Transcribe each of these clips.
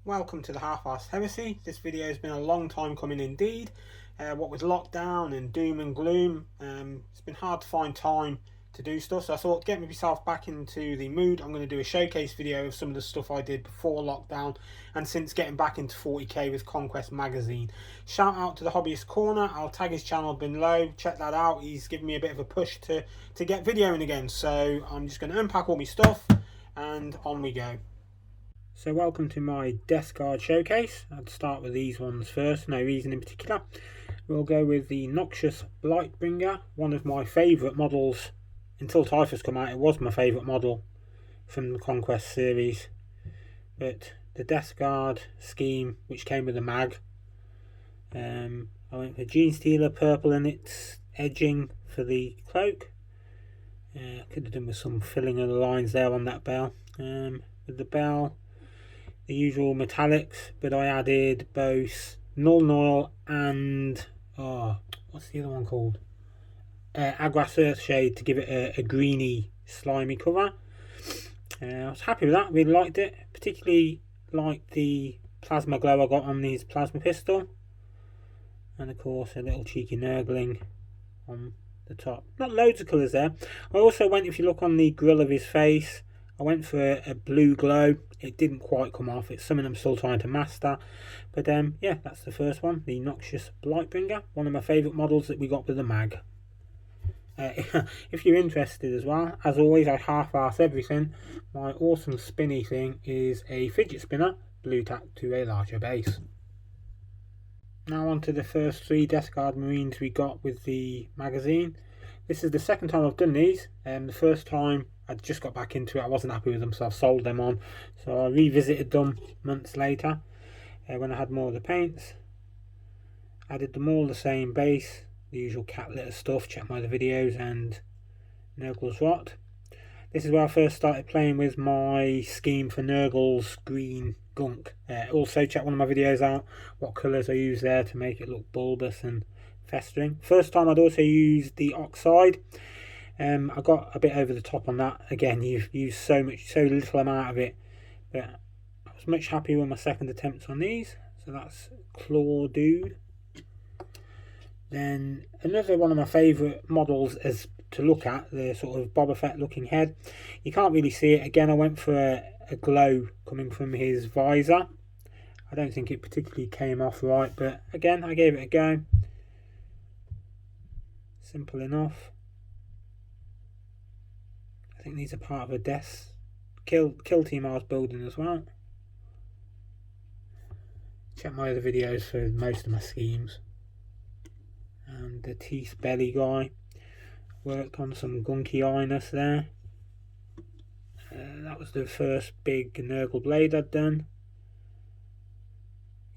welcome to the Halfarsed Heresy. This video has been a long time coming indeed. What with lockdown and doom and gloom, it's been hard to find time to do stuff, so I thought, get myself back into the mood. I'm going to do a showcase video of some of the stuff I did before lockdown and since getting back into 40k with Conquest magazine. Shout out to the Hobbyist Corner. I'll tag his channel below, check that out. He's given me a bit of a push to get videoing again, so I'm just going to unpack all my stuff and on we go. So welcome to my desk guard showcase. I'd start with these ones first, no reason in particular. We'll go with the Noxious Blightbringer, one of my favourite models. Until Typhus come out, it was my favourite model from the Conquest series. But the desk guard scheme, which came with a mag, I went for Genestealer purple in its edging for the cloak. I could have done with some filling of the lines there on that bell. With the bell, the usual metallics, but I added both Null Noil and what's the other one called? Agras Earthshade to give it a greeny, slimy colour. I was happy with that, really liked it. Particularly liked the plasma glow I got on his plasma pistol. And of course a little cheeky Nurgling on the top. Not loads of colours there. I also went, if you look on the grill of his face, I went for a blue glow. It didn't quite come off. It's something I'm still trying to master. But yeah, that's the first one, the Noxious Blightbringer. One of my favourite models that we got with the mag. If you're interested as well, as always, I half-arse everything. My awesome spinny thing is a fidget spinner, blue tacked to a larger base. Now on to the first three desk guard marines we got with the magazine. This is the second time I've done these. The first time I just got back into it, I wasn't happy with them, so I've sold them on. So I revisited them months later when I had more of the paints. Added them all the same base, the usual cat litter stuff, check my other videos, and Nurgle's Rot. This is where I first started playing with my scheme for Nurgle's green gunk. Also check one of my videos out, what colours I use there to make it look bulbous and festering. First time I'd also used the oxide. I got a bit over the top on that. Again, you've used so little amount of it, but I was much happier with my second attempt on these. So that's Claw Dude. Then another one of my favourite models is to look at, the sort of Boba Fett looking head. You can't really see it. Again, I went for a glow coming from his visor. I don't think it particularly came off right, but again, I gave it a go. Simple enough. I think these are part of a death kill team I was building as well. Check my other videos for most of my schemes. And the teeth belly guy, worked on some gunky eyiness there. That was the first big Nurgle blade I'd done.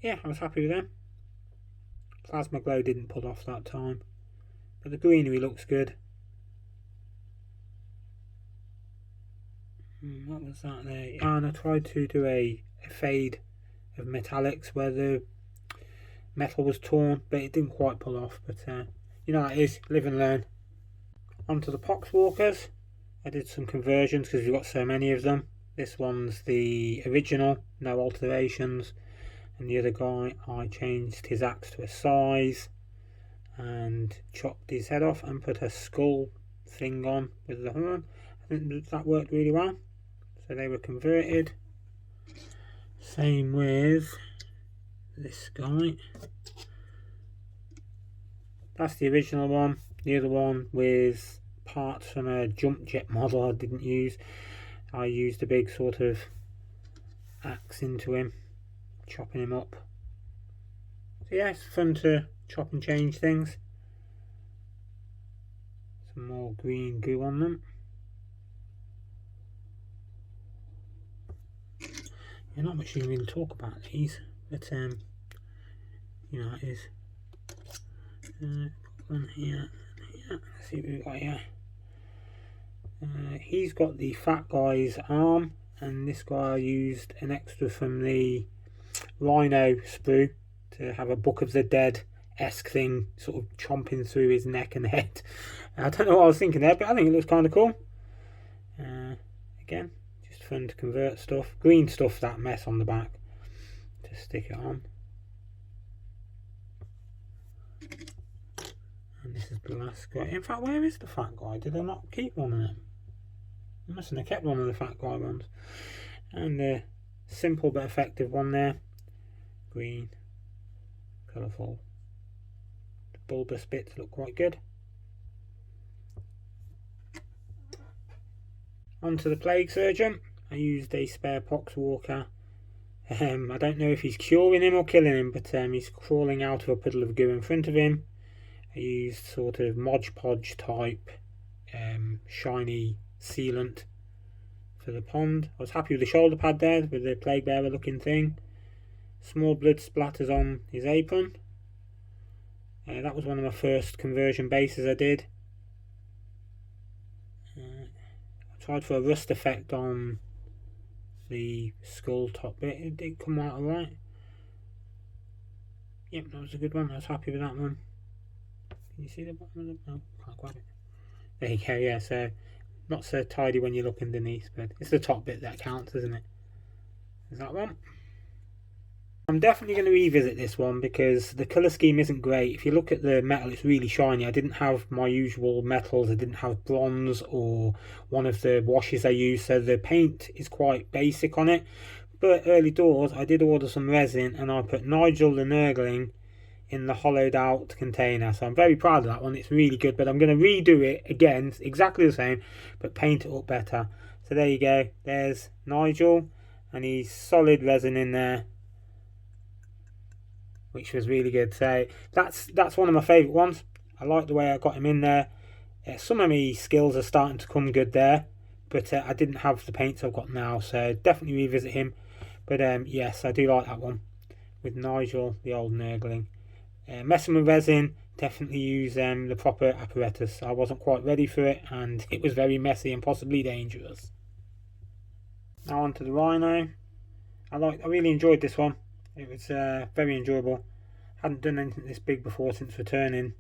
Yeah, I was happy with them. Plasma glow didn't pull off that time, but the greenery looks good. What was that there? And I tried to do a fade of metallics where the metal was torn, but it didn't quite pull off. But you know how it is, live and learn. Onto the Poxwalkers. I did some conversions because we've got so many of them. This one's the original, no alterations, and the other guy I changed his axe to a size and chopped his head off and put a skull thing on with the horn. I think that worked really well, so they were converted. Same with this guy. That's the original one. The other one with parts from a jump jet model I didn't use. I used a big sort of axe into him, chopping him up. So yeah, it's fun to chop and change things. Some more green goo on them. Yeah, not much you can really talk about these, but you know, it is. One here, let's see what we've got here. He's got the fat guy's arm, and this guy I used an extra from the Rhino sprue to have a Book of the Dead-esque thing sort of chomping through his neck and head. I don't know what I was thinking there, but I think it looks kind of cool. Again, just fun to convert stuff. Green stuff, that mess on the back. to stick it on. And this is the last guy. In fact, where is the fat guy? Did I not keep one of them? I mustn't have kept one of the fat guy ones. And the simple but effective one there. Green, colourful. The bulbous bits look quite good. Onto the plague surgeon. I used a spare pox walker. I don't know if he's curing him or killing him, but he's crawling out of a puddle of goo in front of him. I used sort of Mod Podge type shiny sealant for the pond. I was happy with the shoulder pad there with the plague bearer looking thing. Small blood splatters on his apron. That was one of my first conversion bases I did. I tried for a rust effect on the skull top bit. It did come out alright. Yep, that was a good one. I was happy with that one. Can you see the bottom of the... No, can't grab it. There you go, yeah, so not so tidy when you look underneath, but it's the top bit that counts, isn't it? Is that one? I'm definitely going to revisit this one because the colour scheme isn't great. If you look at the metal, it's really shiny. I didn't have my usual metals. I didn't have bronze or one of the washes I use, so the paint is quite basic on it. But early doors, I did order some resin and I put Nigel the Nurgling in the hollowed out container. So I'm very proud of that one. It's really good, but I'm going to redo it again, exactly the same, but paint it up better. So there you go. There's Nigel and he's solid resin in there, which was really good. So that's one of my favourite ones. I like the way I got him in there. Some of my skills are starting to come good there, but I didn't have the paints I've got now, so definitely revisit him. But yes, I do like that one with Nigel, the old Nurgling. Messing with resin, definitely use the proper apparatus. I wasn't quite ready for it, and it was very messy and possibly dangerous. Now on to the Rhino. I really enjoyed this one. It was very enjoyable. Hadn't done anything this big before since returning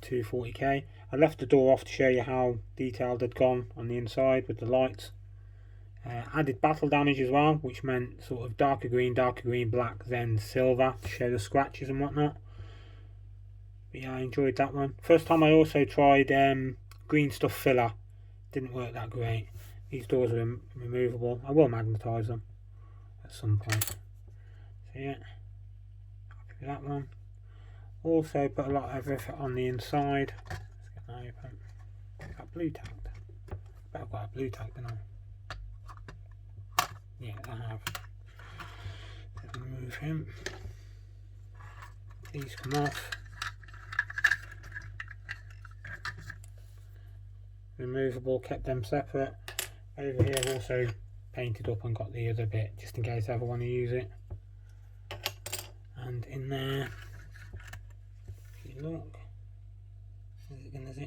to 40k. I left the door off to show you how detailed had gone on the inside with the lights. Added battle damage as well, which meant sort of darker green, black, then silver to show the scratches and whatnot. But yeah, I enjoyed that one. First time I also tried green stuff filler. Didn't work that great. These doors are removable. I will magnetise them at some point. So yeah, happy with that one. Also put a lot of effort on the inside. Let's get that open. Got blue tack. Bet I've got a blue tack, don't I? Yeah, I have. Let's remove him. These come off. Removable, kept them separate. Over here I've also painted up and got the other bit just in case I ever want to use it. And in there, if you look,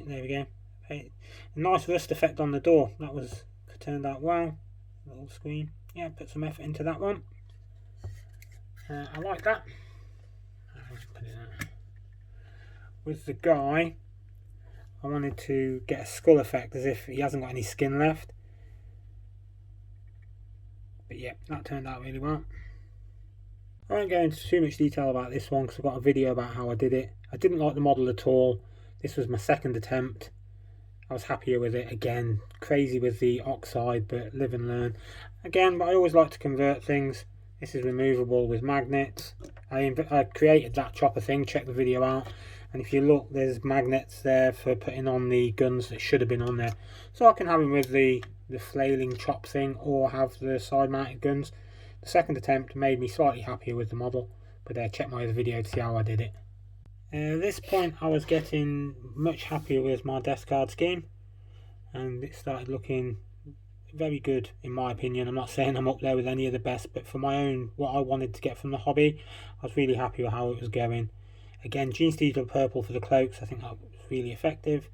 there we go. A nice rust effect on the door. That was turned out well. Little screen. Yeah, put some effort into that one. I like that. Put it there. With the guy, I wanted to get a skull effect as if he hasn't got any skin left. But yeah, that turned out really well. I won't go into too much detail about this one because I've got a video about how I did it. I didn't like the model at all. This was my second attempt. I was happier with it. Again, crazy with the oxide, but live and learn. Again, but I always like to convert things. This is removable with magnets. I created that chopper thing, check the video out. And if you look, there's magnets there for putting on the guns that should have been on there. So I can have them with the flailing chop thing or have the side mounted guns. The second attempt made me slightly happier with the model, but check my other video to see how I did it. At this point I was getting much happier with my death card scheme, and it started looking very good in my opinion. I'm not saying I'm up there with any of the best, but for my own, what I wanted to get from the hobby, I was really happy with how it was going. Again, Gene Steedler purple for the cloaks, I think that was really effective.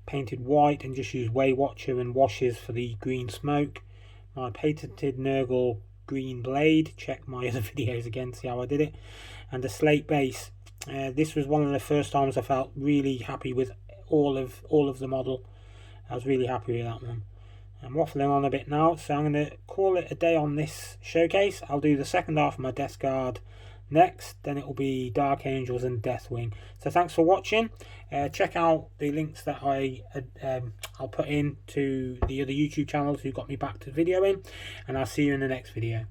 Painted white and just used Way Watcher and washes for the green smoke. My patented Nurgle green blade, check my other videos again to see how I did it. And a slate base. This was one of the first times I felt really happy with all of the model. I was really happy with that one. I'm waffling on a bit now, so I'm going to call it a day on this showcase. I'll do the second half of my Death Guard next, then it will be Dark Angels and Deathwing. So thanks for watching. Check out the links that I'll put in to the other YouTube channels who got me back to videoing, and I'll see you in the next video.